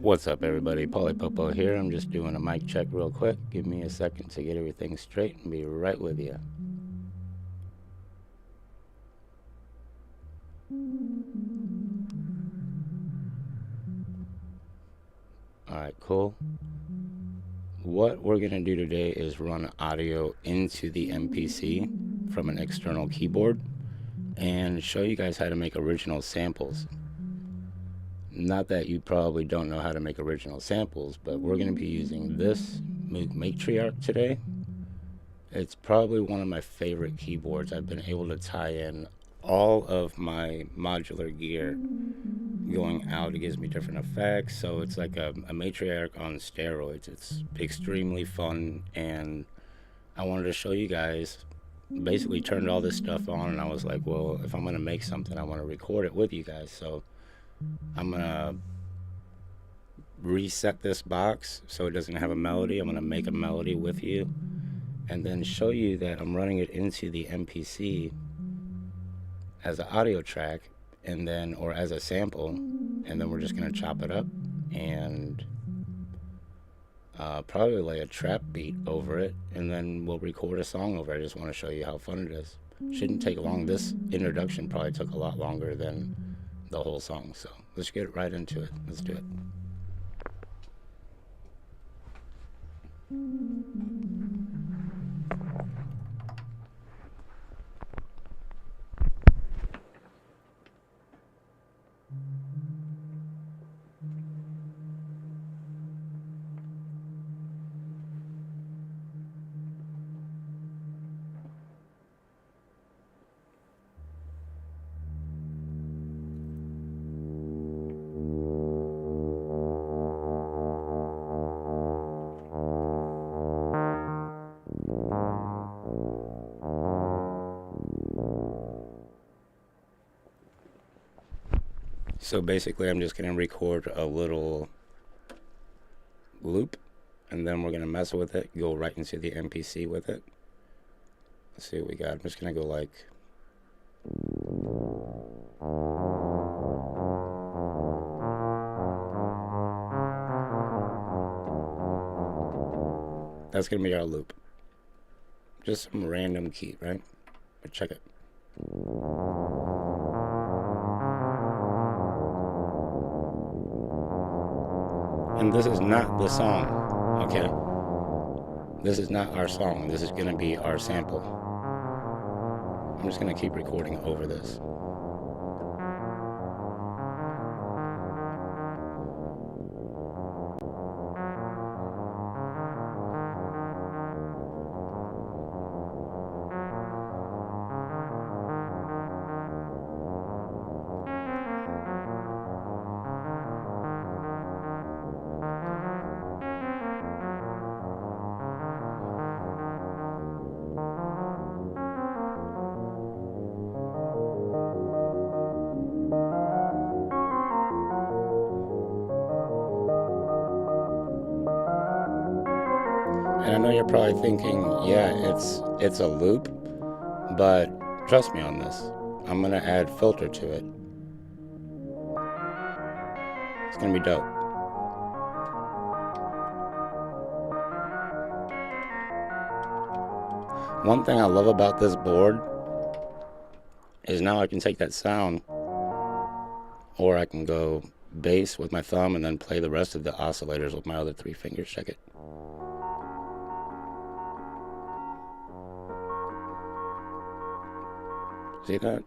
What's up, everybody? Popo here. I'm just doing a mic check real quick. Give me a second to get everything straight and be right with you. Alright, cool. What we're going to do today is run audio into the MPC from an external keyboard and show you guys how to make original samples. Not that you probably don't know how to make original samples, but we're going to be using this matriarch today. It's probably one of my favorite keyboards. I've been able to tie in all of my modular gear going out. It gives me different effects, so it's like a matriarch on steroids. It's extremely fun, and I wanted to show you guys. Basically turned all this stuff on, and I was like, well, if I'm going to make something, I want to record it with you guys. So I'm going to reset this box so it doesn't have a melody. I'm going to make a melody with you and then show you that I'm running it into the MPC as an audio track, and then, or as a sample, and then we're just going to chop it up and probably lay a trap beat over it, and then we'll record a song over it. I just want to show you how fun it is. Shouldn't take long. This introduction probably took a lot longer than the whole song, so let's get right into it. Let's do it. So basically I'm just going to record a little loop, and then we're going to mess with it, go right into the MPC with it. Let's see what we got. I'm just going to go like... That's going to be our loop. Just some random key, right? But check it. And this is not the song, okay? This is not our song. This is going to be our sample. I'm just going to keep recording over this. And I know you're probably thinking, yeah, it's a loop, but trust me on this. I'm going to add filter to it. It's going to be dope. One thing I love about this board is now I can take that sound, or I can go bass with my thumb and then play the rest of the oscillators with my other 3 fingers. Check it. See that?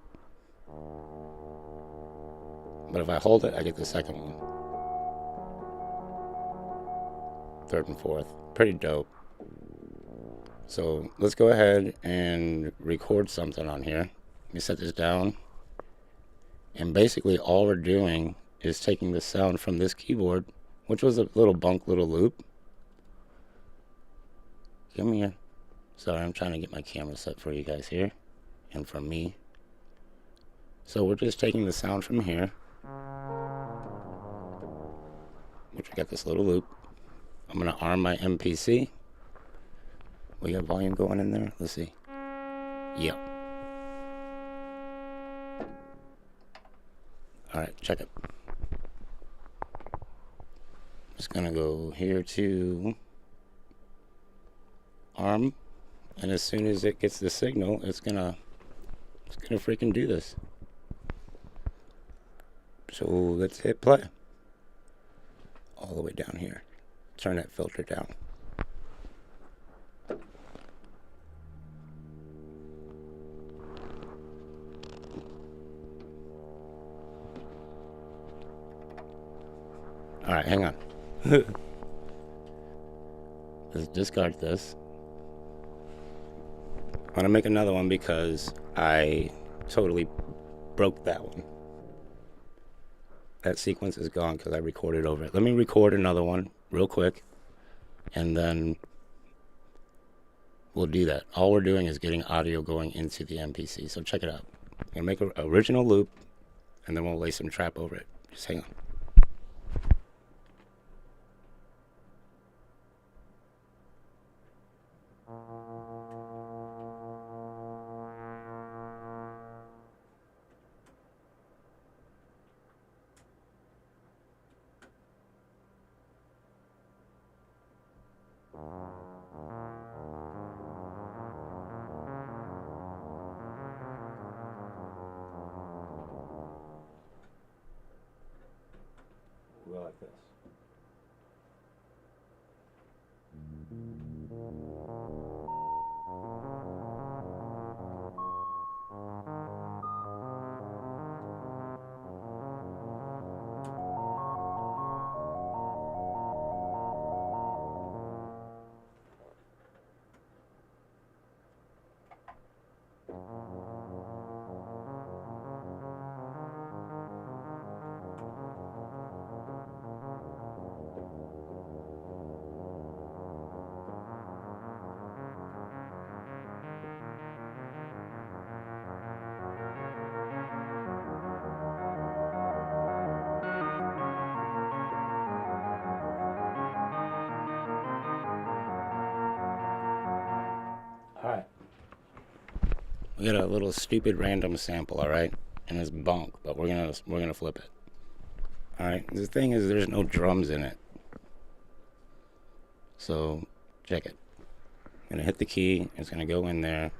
But if I hold it, I get the second one. Third and fourth. Pretty dope. So let's go ahead and record something on here. Let me set this down. And basically all we're doing is taking the sound from this keyboard, which was a little little loop. Come here. Sorry, I'm trying to get my camera set for you guys here. And for me. So we're just taking the sound from here, which we got this little loop. I'm going to arm my MPC We got volume going in there. Let's see. Yep. Alright, check it. Just gonna go here to arm, and as soon as it gets the signal, it's gonna freaking do this. So let's hit play. All the way down here. Turn that filter down. Alright, hang on. Let's discard this. I'm gonna make another one because I totally broke that one. That sequence is gone because I recorded over it. Let me record another one real quick, and then we'll do that. All we're doing is getting audio going into the MPC. So check it out. I'm gonna make an original loop, and then we'll lay some trap over it. Just hang on. We'll go like this. Alright. We got a little stupid random sample, alright? And it's bunk, but we're gonna flip it. Alright, the thing is there's no drums in it. So check it. I'm gonna hit the key, it's gonna go in there,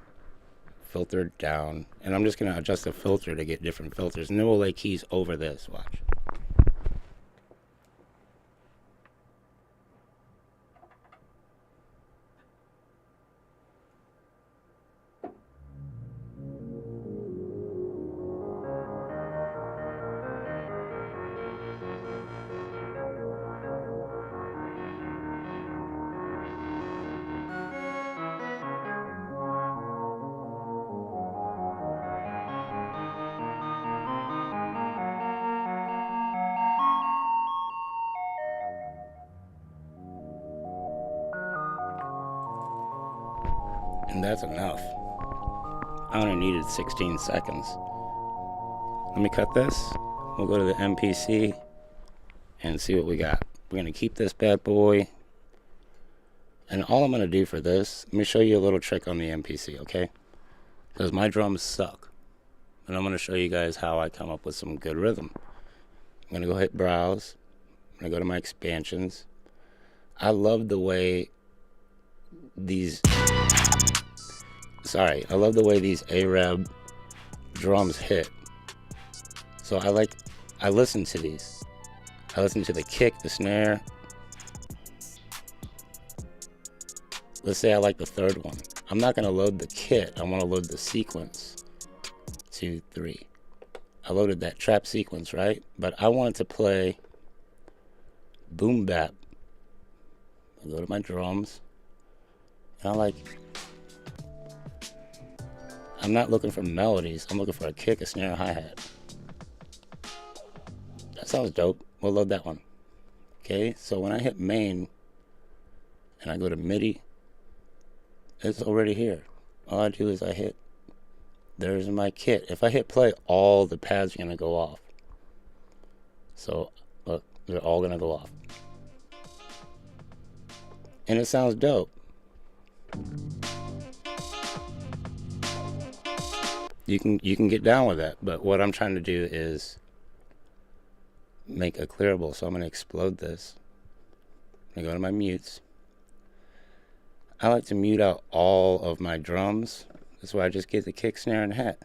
filter it down, and I'm just gonna adjust the filter to get different filters, and then we'll lay keys over this, watch. And that's enough. I only needed 16 seconds. Let me cut this. We'll go to the MPC and see what we got. We're going to keep this bad boy. And all I'm going to do for this, let me show you a little trick on the MPC, okay? Because my drums suck. And I'm going to show you guys how I come up with some good rhythm. I'm going to go hit browse. I'm going to go to my expansions. I love the way these... I love the way these Arab drums hit. So I listen to these. I listen to the kick, the snare. Let's say I like the third one. I'm not gonna load the kit, I wanna load the sequence. 2, 3. I loaded that trap sequence, right? But I wanted to play boom bap. I go to my drums. And I'm not looking for melodies. I'm looking for a kick, a snare, a hi-hat. That sounds dope. We'll load that one. Okay, so when I hit main and I go to MIDI, it's already here. All I do is I hit, there's my kit. If I hit play, all the pads are gonna go off. So, look, they're all gonna go off. And it sounds dope. you can get down with that. But what I'm trying to do is make a clearable. So I'm going to explode this. I'm going to go to my mutes. I like to mute out all of my drums. That's why I just get the kick, snare, and hat.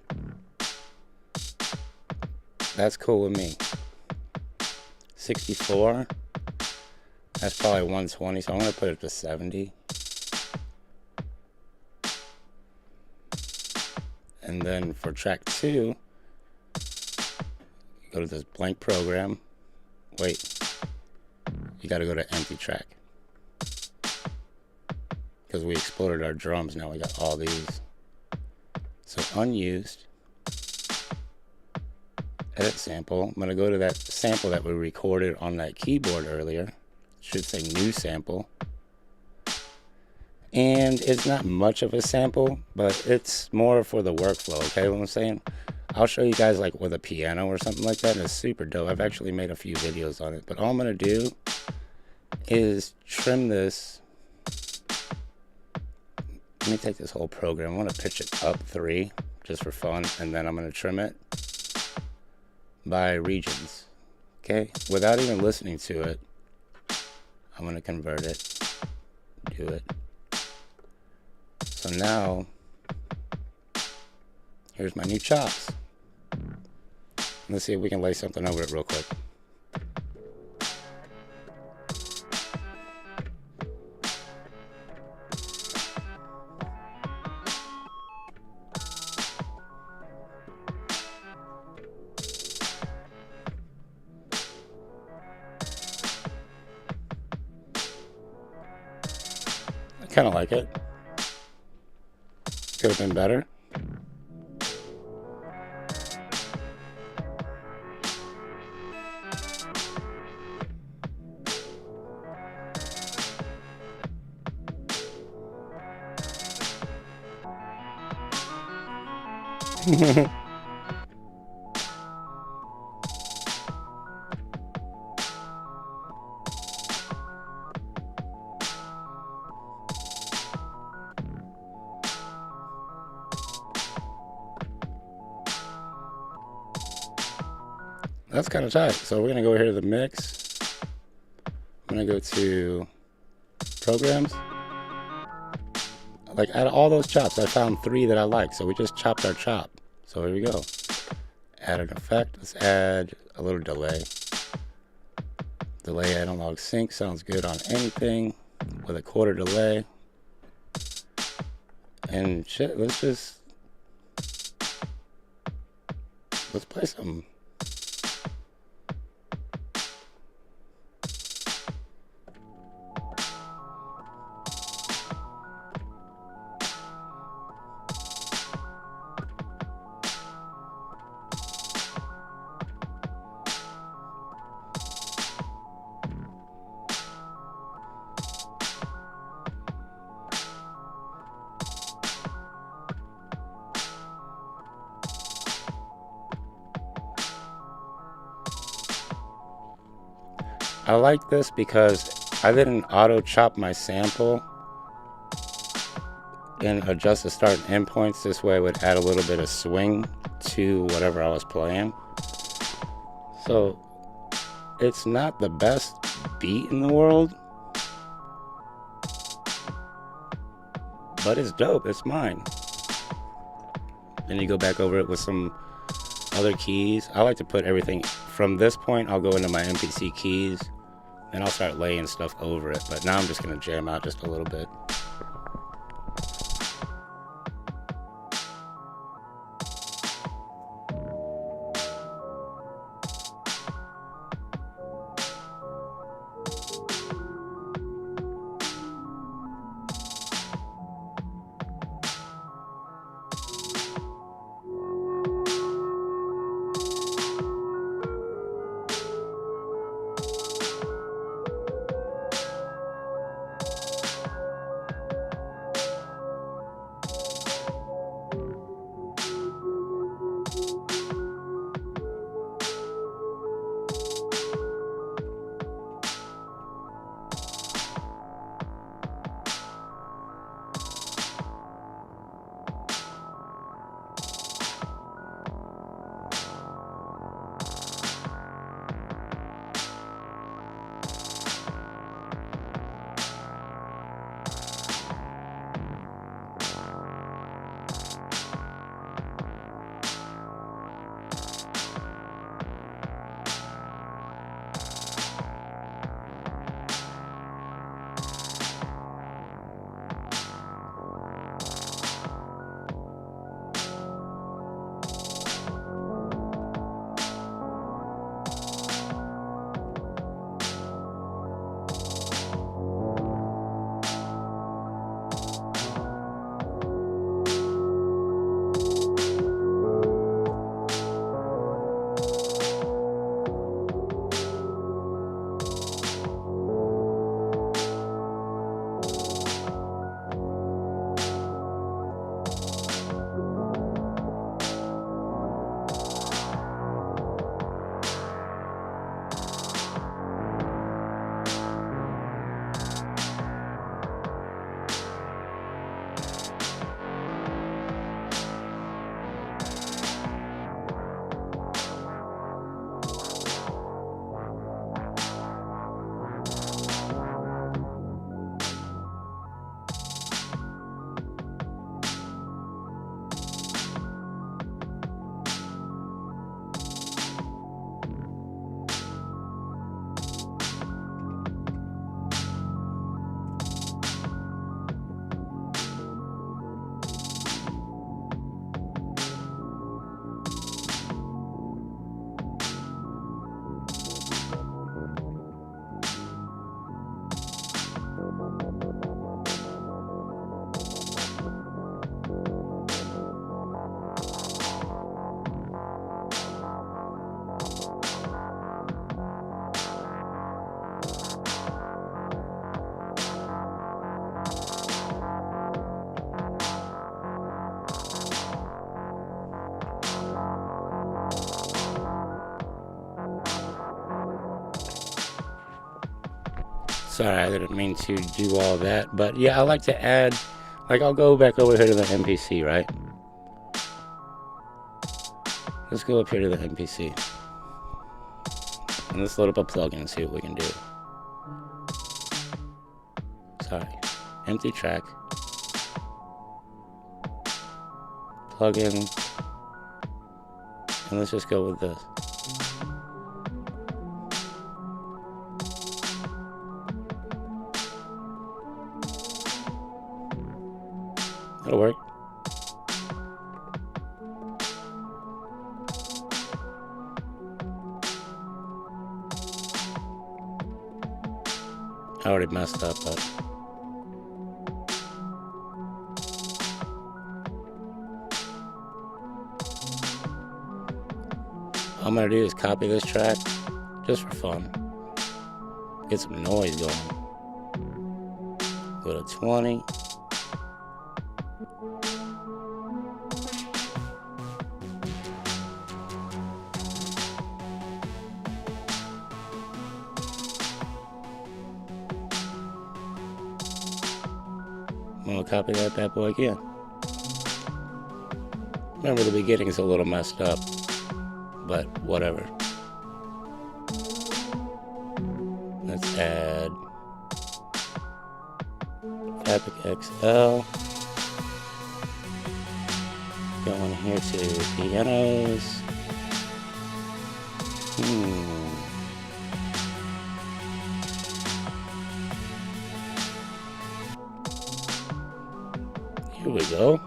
That's cool with me. 64. That's probably 120, so I'm going to put it to 70. And then for track 2, go to this blank program. Wait, you got to go to empty track. Because we exploded our drums, now we got all these. So unused, edit sample. I'm going to go to that sample that we recorded on that keyboard earlier. Should say new sample. And it's not much of a sample, but it's more for the workflow, okay what I'm saying? I'll show you guys like with a piano or something like that, and it's super dope. I've actually made a few videos on it, but all I'm going to do is trim this. Let me take this whole program. I want to pitch it up 3 just for fun, and then I'm going to trim it by regions, okay? Without even listening to it, I'm going to convert it, do it. So now, here's my new chops. Let's see if we can lay something over it real quick. I kind of like it. Could have been better. That's kind of tight. So we're going to go here to the mix. I'm going to go to programs. Like out of all those chops, I found 3 that I like. So we just chopped our chop. So here we go. Add an effect. Let's add a little delay. Delay analog sync sounds good on anything with a quarter delay. And shit, let's play some. I like this because I didn't auto chop my sample and adjust the start and end points. This way it would add a little bit of swing to whatever I was playing. So it's not the best beat in the world, but it's dope. It's mine. Then you go back over it with some other keys. I like to put everything from this point. I'll go into my MPC keys and I'll start laying stuff over it. But now I'm just going to jam out just a little bit. Sorry, I didn't mean to do all that. But yeah, I like to add, like I'll go back over here to the MPC, right? Let's go up here to the MPC. And let's load up a plugin and see what we can do. Sorry. Empty track. Plugin. And let's just go with this. That'll work. I already messed up, but all I'm gonna do is copy this track just for fun. Get some noise going. Go to 20. I'm gonna copy that bad boy again. Remember, the beginning is a little messed up, but whatever. Let's add Fabric XL. Going here to pianos. Here we go.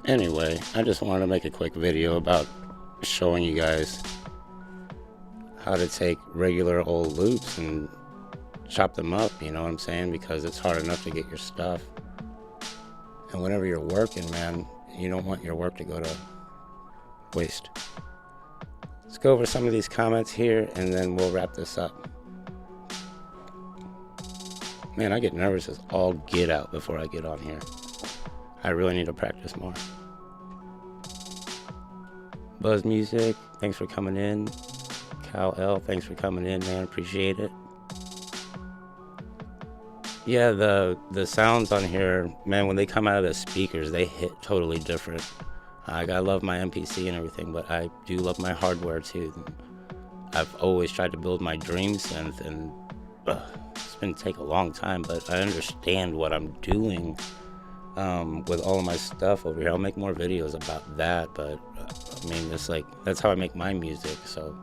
Anyway, I just wanted to make a quick video about showing you guys how to take regular old loops and chop them up, you know what I'm saying? Because it's hard enough to get your stuff. And whenever you're working, man, you don't want your work to go to waste. Let's go over some of these comments here and then we'll wrap this up. Man, I get nervous as all get out before I get on here. I really need to practice more. Buzz Music, thanks for coming in. Cal L, thanks for coming in, man. Appreciate it. Yeah, the sounds on here, man, when they come out of the speakers, they hit totally different. I love my MPC and everything, but I do love my hardware too. I've always tried to build my dream synth, and it's been take a long time, but I understand what I'm doing with all of my stuff over here. I'll make more videos about that, but I mean, it's like, that's how I make my music, so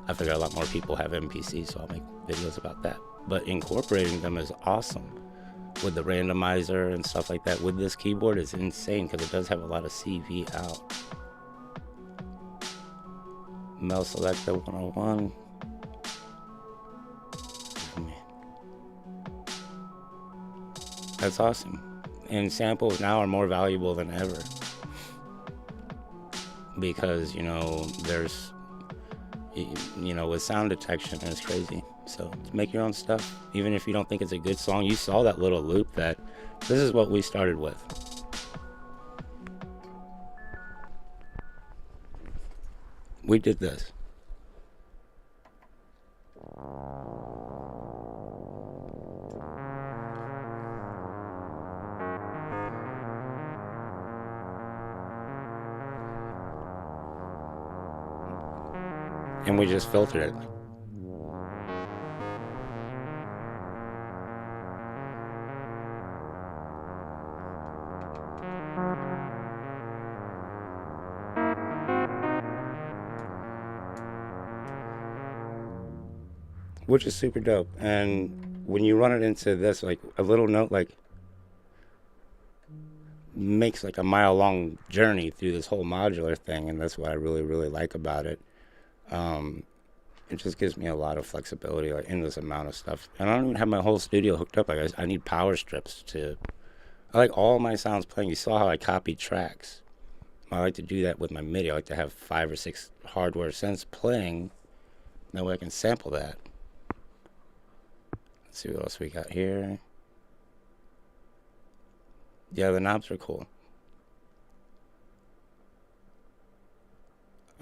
I figure a lot more people have MPC, so I'll make videos about that. But incorporating them is awesome with the randomizer and stuff like that with this keyboard is insane because it does have a lot of CV out. Mel Selector 101. That's awesome. And samples now are more valuable than ever because, you know, there's, you know, with sound detection, it's crazy. So make your own stuff, even if you don't think it's a good song. You saw that little loop. That this is what we started with. We did this. And we just filtered it. Which is super dope. And when you run it into this, like a little note, like makes like a mile-long journey through this whole modular thing, and that's what I really, really like about it. It just gives me a lot of flexibility, like in this amount of stuff. And I don't even have my whole studio hooked up. Like I need power strips to. I like all my sounds playing. You saw how I copied tracks. I like to do that with my MIDI. I like to have 5 or 6 hardware synths playing. That way I can sample that. Let's see what else we got here. Yeah, the knobs are cool.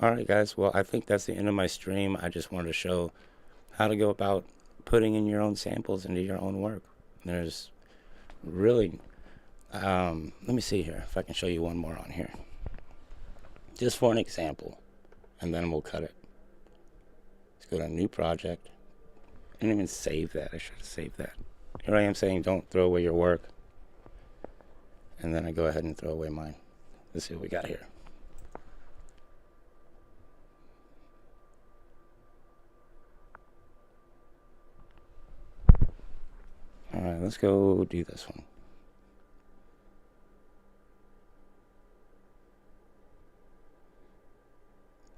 Alright guys, well I think that's the end of my stream. I just wanted to show how to go about putting in your own samples into your own work. There's really, let me see here if I can show you one more on here. Just for an example, and then we'll cut it. Let's go to a new project. I didn't even save that. I should have saved that. Here I am saying don't throw away your work. And then I go ahead and throw away mine. Let's see what we got here. Alright, let's go do this one.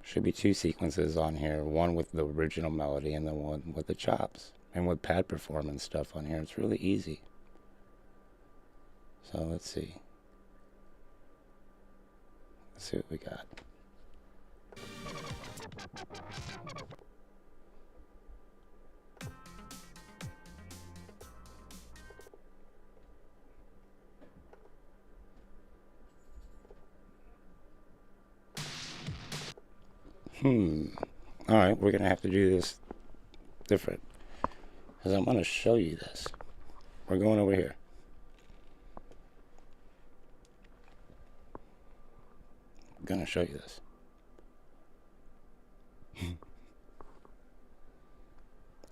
Should be two sequences on here. One with the original melody and then one with the chops. And with pad performance stuff on here. It's really easy. So let's see. Let's see what we got. Alright, we're going to have to do this different. Because I'm going to show you this. We're going over here. I'm going to show you this.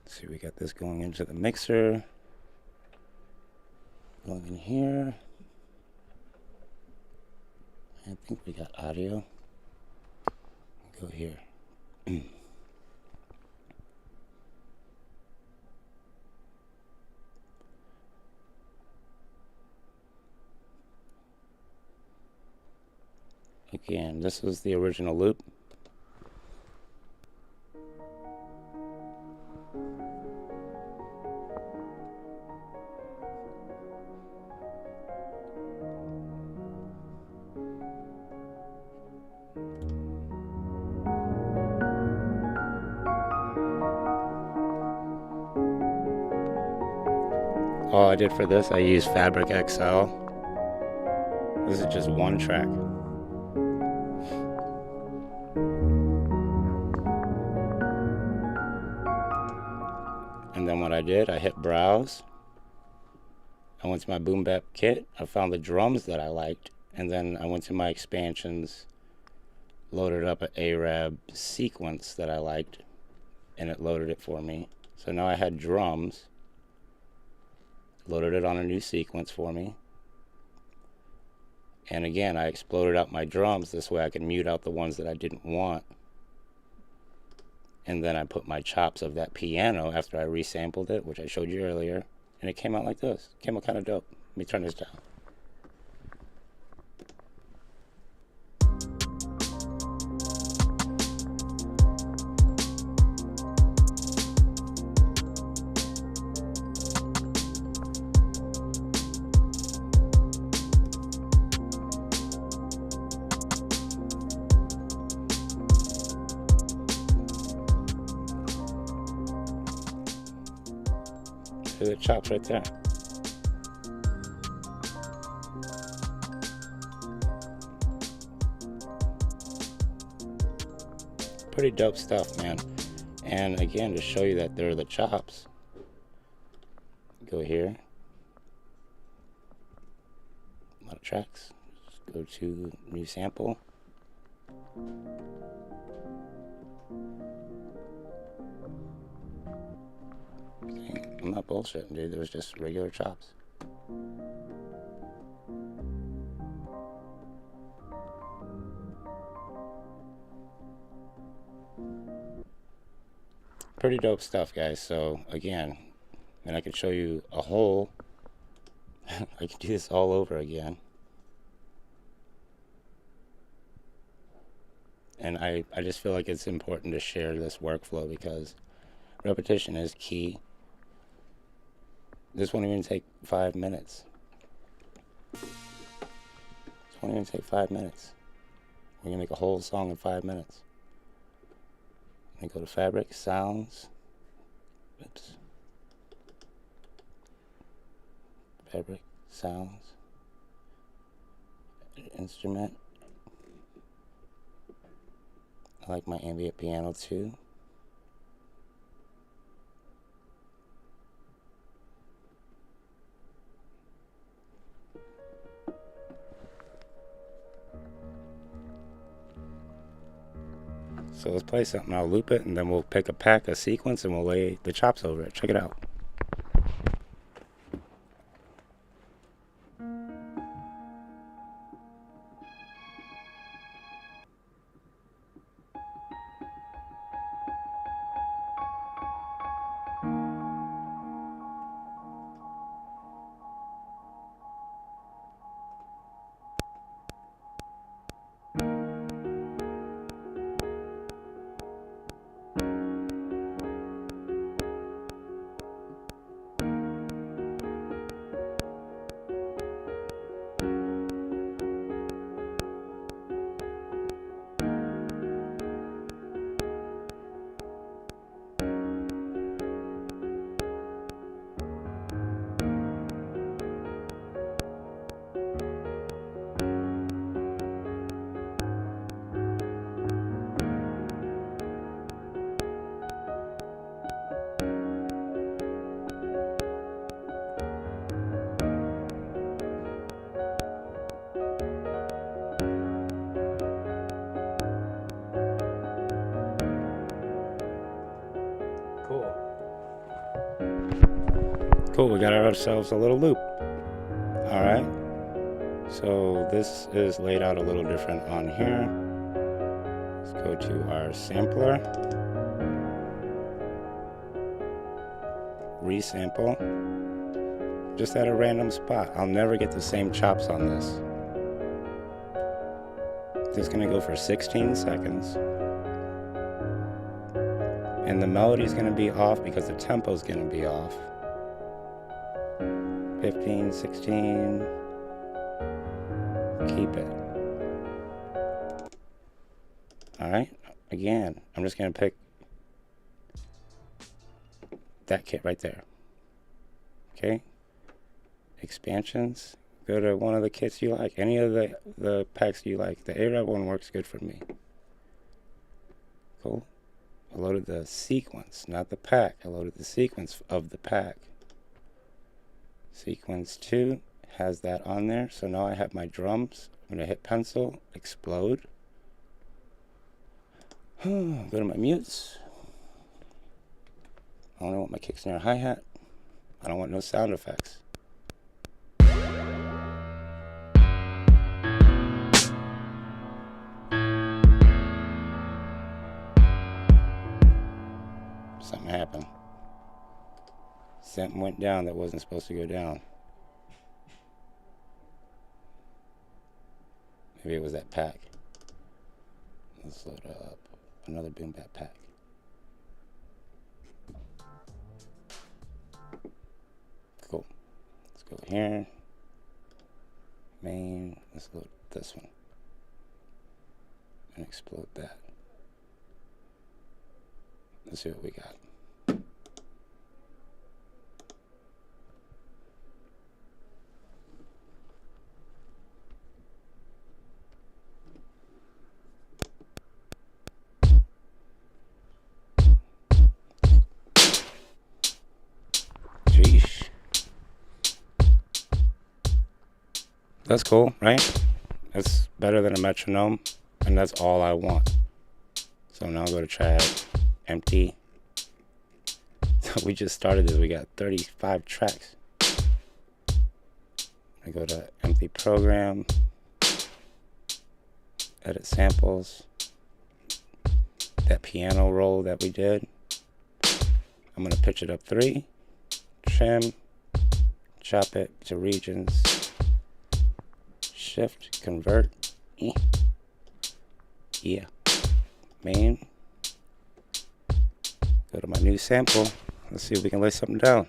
Let's see, we got this going into the mixer. Going in here. I think we got audio. Go here. Again, this was the original loop. All I did for this, I used Fabric XL. This is just one track. And then what I did, I hit browse. I went to my boom bap kit. I found the drums that I liked. And then I went to my expansions, loaded up an Arab sequence that I liked, and it loaded it for me. So now I had drums. Loaded it on a new sequence for me. And again, I exploded out my drums. This way I could mute out the ones that I didn't want. And then I put my chops of that piano after I resampled it, which I showed you earlier. And it came out like this. It came out kind of dope. Let me turn this down. The chops right there. Pretty dope stuff, man. And again, to show you that they're the chops, go here. A lot of tracks. Just go to new sample. I'm not bullshitting, dude. There was just regular chops. Pretty dope stuff, guys. So again, and I could show you a whole. I could do this all over again. And I just feel like it's important to share this workflow because repetition is key. This won't even take 5 minutes. This won't even take 5 minutes. We're gonna make a whole song in 5 minutes. I'm gonna go to Fabric, Sounds. Oops. fabric sounds, instrument. I like my ambient piano too. So let's play something. I'll loop it and then we'll pick a pack, a sequence, and we'll lay the chops over it. Check it out. Cool, we got ourselves a little loop. Alright, so this is laid out a little different on here. Let's go to our sampler, resample, just at a random spot. I'll never get the same chops on this. Just gonna go for 16 seconds. And the melody's gonna be off because the tempo's gonna be off. 15, 16, keep it. Alright, again, I'm just going to pick that kit right there. Okay, expansions, go to one of the kits you like, any of the packs you like. The Arab one works good for me. Cool. I loaded the sequence, not the pack. I loaded the sequence of the pack. Sequence 2 has that on there, so now I have my drums. I'm going to hit pencil, explode. Go to my mutes. I don't want my kick snare hi-hat. I don't want no sound effects. Something happened. Something went down that wasn't supposed to go down. Maybe it was that pack. Let's load up another boom bap pack. Cool. Let's go here. Main. Let's load this one. And explode that. Let's see what we got. That's cool, right? That's better than a metronome, and that's all I want. So now I'll go to track, empty. We just started this, we got 35 tracks. I go to empty program, edit samples, that piano roll that we did. I'm gonna pitch it up 3, trim, chop it to regions, shift, convert, yeah, main, go to my new sample, let's see if we can lay something down.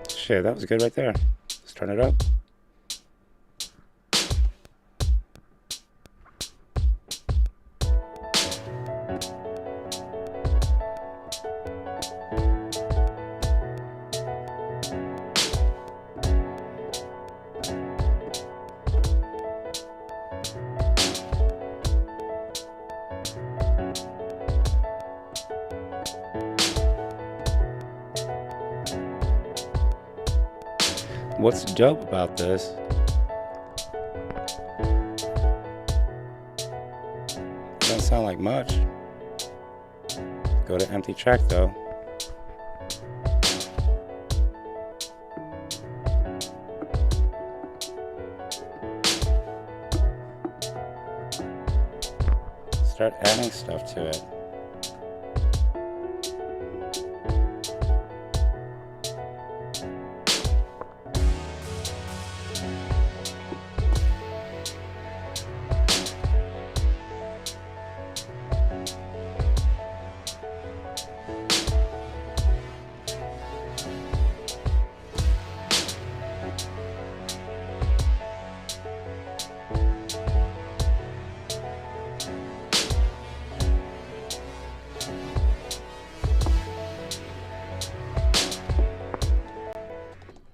Shit, that was good right there. Let's turn it up. What's dope about this doesn't sound like much. Go to empty track though. Start adding stuff to it.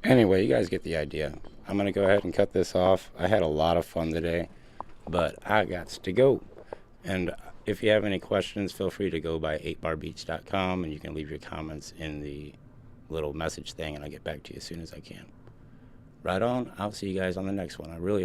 Anyway, you guys get the idea. I'm going to go ahead and cut this off. I had a lot of fun today, but I got to go. And if you have any questions, feel free to go by 8barbeats.com, and you can leave your comments in the little message thing, and I'll get back to you as soon as I can. Right on. I'll see you guys on the next one. I really hope